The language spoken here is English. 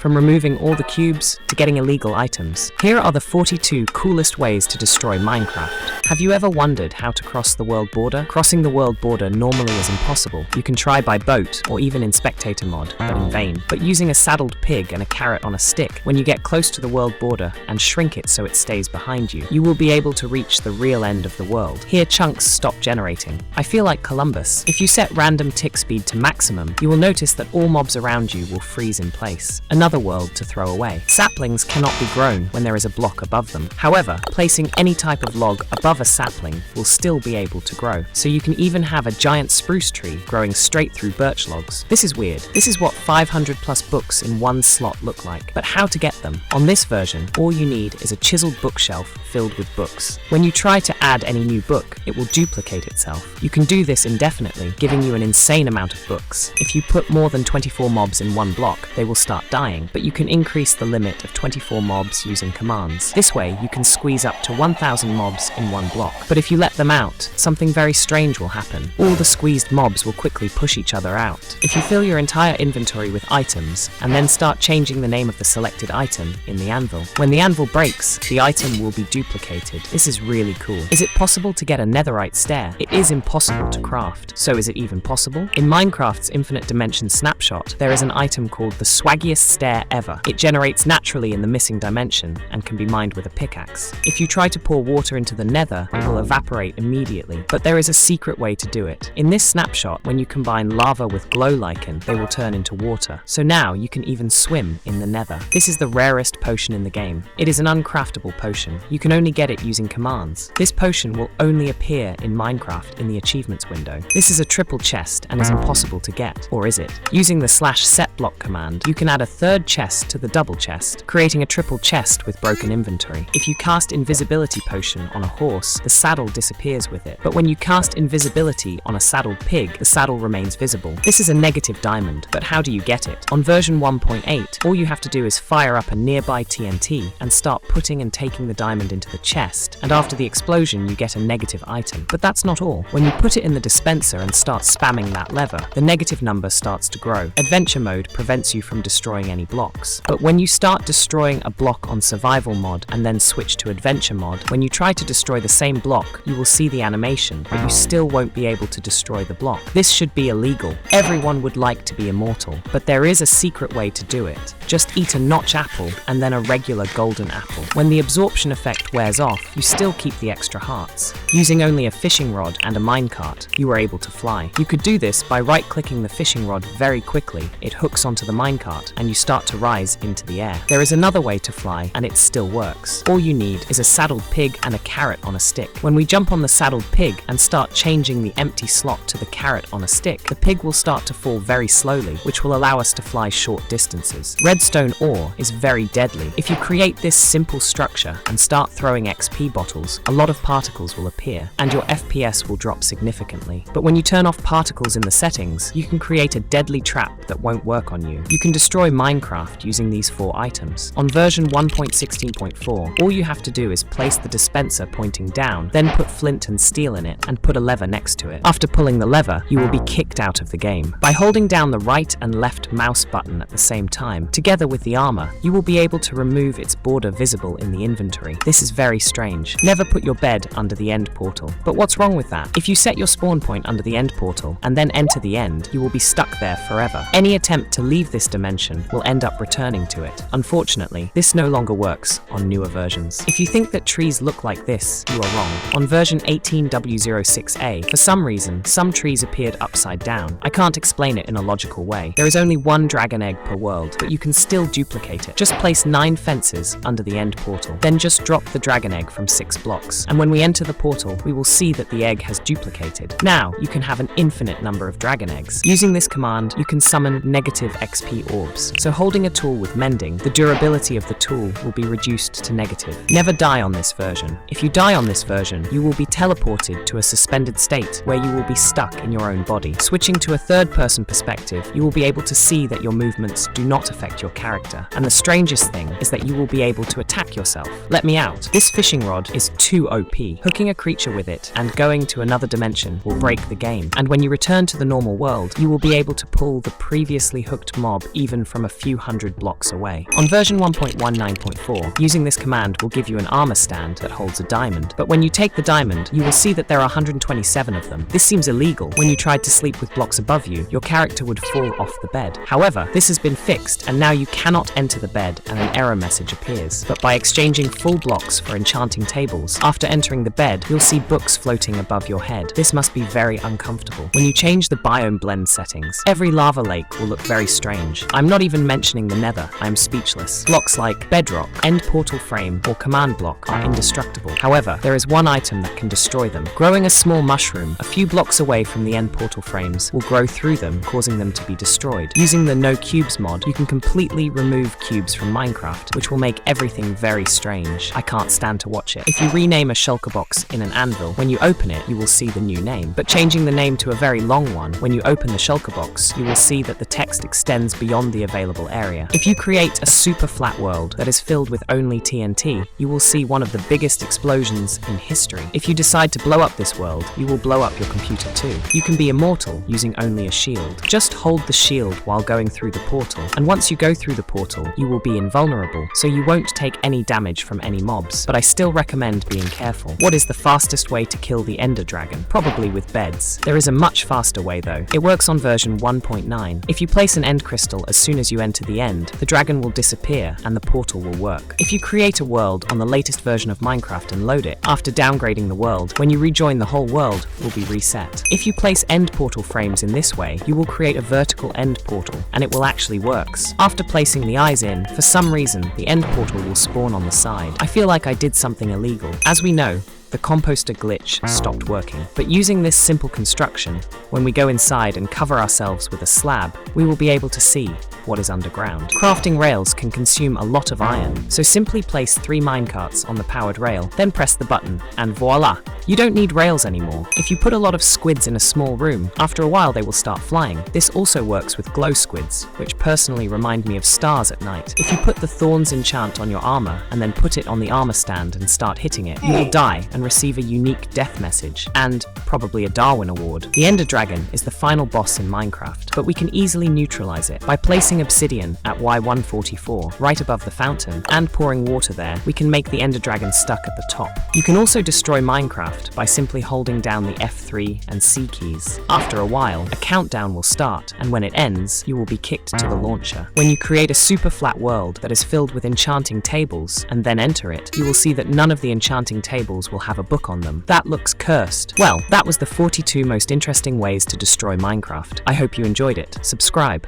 from removing all the cubes to getting illegal items. Here are the 42 coolest ways to destroy Minecraft. Have you ever wondered how to cross the world border? Crossing the world border normally is impossible. You can try by boat or even in spectator mod, but in vain. But using a saddled pig and a carrot on a stick, when you get close to the world border and shrink it so it stays behind you, you will be able to reach the real end of the world. Here chunks stop generating. I feel like Columbus. If you set random tick speed to maximum, you will notice that all mobs around you will freeze in place. Another world to throw away. Saplings cannot be grown when there is a block above them. However, placing any type of log above a sapling will still be able to grow. So you can even have a giant spruce tree growing straight through birch logs. This is weird. This is what 500 plus books in one slot look like. But how to get them? On this version, all you need is a chiseled bookshelf filled with books. When you try to add any new book, it will duplicate itself. You can do this indefinitely, giving you an insane amount of books. If you put more than 24 mobs in one block, they will start dying, but you can increase the limit of 24 mobs using commands. This way, you can squeeze up to 1,000 mobs in one block. But if you let them out, something very strange will happen. All the squeezed mobs will quickly push each other out. If you fill your entire inventory with items, and then start changing the name of the selected item in the anvil, when the anvil breaks, the item will be duplicated. This is really cool. Is it possible to get a netherite stair? It is impossible to craft. So is it even possible? In Minecraft's infinite dimension snapshot, there is an item called the swaggiest stair ever. It generates naturally in the missing dimension and can be mined with a pickaxe. If you try to pour water into the nether, it will evaporate immediately, but there is a secret way to do it. In this snapshot, when you combine lava with glow lichen, they will turn into water. So now you can even swim in the nether. This is the rarest potion in the game. It is an uncraftable potion. You can only get it using commands. This potion will only appear in Minecraft in the achievements window. This is a triple chest and is impossible to get, or is it? Using the /setBlock command, you can add a third chest to the double chest, creating a triple chest with broken inventory. If you cast invisibility potion on a horse, the saddle disappears with it. But when you cast invisibility on a saddled pig, the saddle remains visible. This is a negative diamond, but how do you get it? On version 1.8, all you have to do is fire up a nearby TNT and start putting and taking the diamond into the chest, and after the explosion you get a negative item. But that's not all. When you put it in the dispenser and start spamming that lever, the negative number starts to grow. Adventure mode prevents you from destroying any blocks. But when you start destroying a block on survival mod and then switch to adventure mod, when you try to destroy the same block, you will see the animation, but you still won't be able to destroy the block. This should be illegal. Everyone would like to be immortal, but there is a secret way to do it. Just eat a notch apple and then a regular golden apple. When the absorption effect wears off, you still keep the extra hearts. Using only a fishing rod and a minecart, you were able to fly. You could do this by right-clicking the fishing rod very quickly. It hooks onto the minecart and you start to rise into the air. There is another way to fly and it still works. All you need is a saddled pig and a carrot on a stick. When we jump on the saddled pig and start changing the empty slot to the carrot on a stick, the pig will start to fall very slowly, which will allow us to fly short distances. Redstone ore is very deadly. If you create this simple structure and start throwing XP bottles, a lot of particles will appear, and your FPS will drop significantly. But when you turn off particles in the settings, you can create a deadly trap that won't work on you. You can destroy Minecraft using these 4 items. On version 1.16.4, all you have to do is place the dispenser pointing down, then put flint and steel in it, and put a lever next to it. After pulling the lever, you will be kicked out of the game. By holding down the right and left mouse button at the same time, together with the armor, you will be able to remove its border visible in the inventory. This is very strange. Never put your bed under the end portal. But what's wrong with that? If you set your spawn point under the end portal and then enter the end, you will be stuck there forever. Any attempt to leave this dimension will end up returning to it. Unfortunately, this no longer works on newer versions. If you think that trees look like this, you are wrong. On version 18W06A, for some reason, some trees appeared upside down. I can't explain it in a logical way. There is only 1 dragon egg per world, but you can still duplicate it. Just place 9 fences under the end portal. Then just drop the dragon egg from 6 blocks. And when we enter the portal, we will see that the egg has duplicated. Now, you can have an infinite number of dragon eggs. Using this command, you can summon negative XP orbs. So holding a tool with mending, the durability of the tool will be reduced to negative. Never die on this version. If you die on this version, you will be teleported to a suspended state where you will be stuck in your own body. Switching to a third-person perspective, you will be able to see that your movements do not affect your character. And the strangest thing is that you will be able to attack yourself. Let me out. This fishing rod is too OP. Hooking a creature with it and going to another dimension will break the game. And when you return to the normal world, you will be able to pull the previously hooked mob even from a few 200 blocks away. On version 1.19.4, using this command will give you an armor stand that holds a diamond. But when you take the diamond, you will see that there are 127 of them. This seems illegal. When you tried to sleep with blocks above you, your character would fall off the bed. However, this has been fixed, and now you cannot enter the bed and an error message appears. But by exchanging full blocks for enchanting tables, after entering the bed, you'll see books floating above your head. This must be very uncomfortable. When you change the biome blend settings, every lava lake will look very strange. I'm not even mentioning the nether. I'm speechless. Blocks like bedrock, end portal frame, or command block are indestructible. However, there is one item that can destroy them. Growing a small mushroom a few blocks away from the end portal frames will grow through them, causing them to be destroyed. Using the No Cubes mod, you can completely remove cubes from Minecraft, which will make everything very strange. I can't stand to watch it. If you rename a shulker box in an anvil, when you open it, you will see the new name. But changing the name to a very long one, when you open the shulker box, you will see that the text extends beyond the available area. If you create a super flat world that is filled with only TNT, you will see one of the biggest explosions in history. If you decide to blow up this world, you will blow up your computer too. You can be immortal using only a shield. Just hold the shield while going through the portal, and once you go through the portal, you will be invulnerable, so you won't take any damage from any mobs. But I still recommend being careful. What is the fastest way to kill the Ender Dragon? Probably with beds. There is a much faster way though. It works on version 1.9. If you place an end crystal as soon as you enter the end, the dragon will disappear and the portal will work. If you create a world on the latest version of Minecraft and load it, after downgrading the world, when you rejoin the whole world will be reset. If you place end portal frames in this way, you will create a vertical end portal, and it will actually works. After placing the eyes in, for some reason, the end portal will spawn on the side. I feel like I did something illegal. As we know, the composter glitch stopped working. But using this simple construction, when we go inside and cover ourselves with a slab, we will be able to see what is underground. Crafting rails can consume a lot of iron, so simply place 3 minecarts on the powered rail, then press the button, and voila! You don't need rails anymore. If you put a lot of squids in a small room, after a while they will start flying. This also works with glow squids, which personally remind me of stars at night. If you put the thorns enchant on your armor, and then put it on the armor stand and start hitting it, you will die and receive a unique death message, and probably a Darwin Award. The Ender Dragon is the final boss in Minecraft, but we can easily neutralize it. By placing obsidian at Y144, right above the fountain, and pouring water there, we can make the Ender Dragon stuck at the top. You can also destroy Minecraft by simply holding down the F3 and C keys. After a while, a countdown will start, and when it ends, you will be kicked to the launcher. When you create a super flat world that is filled with enchanting tables, and then enter it, you will see that none of the enchanting tables will have a book on them. That looks cursed. Well, that was the 42 most interesting ways to destroy Minecraft. I hope you enjoyed it. Subscribe.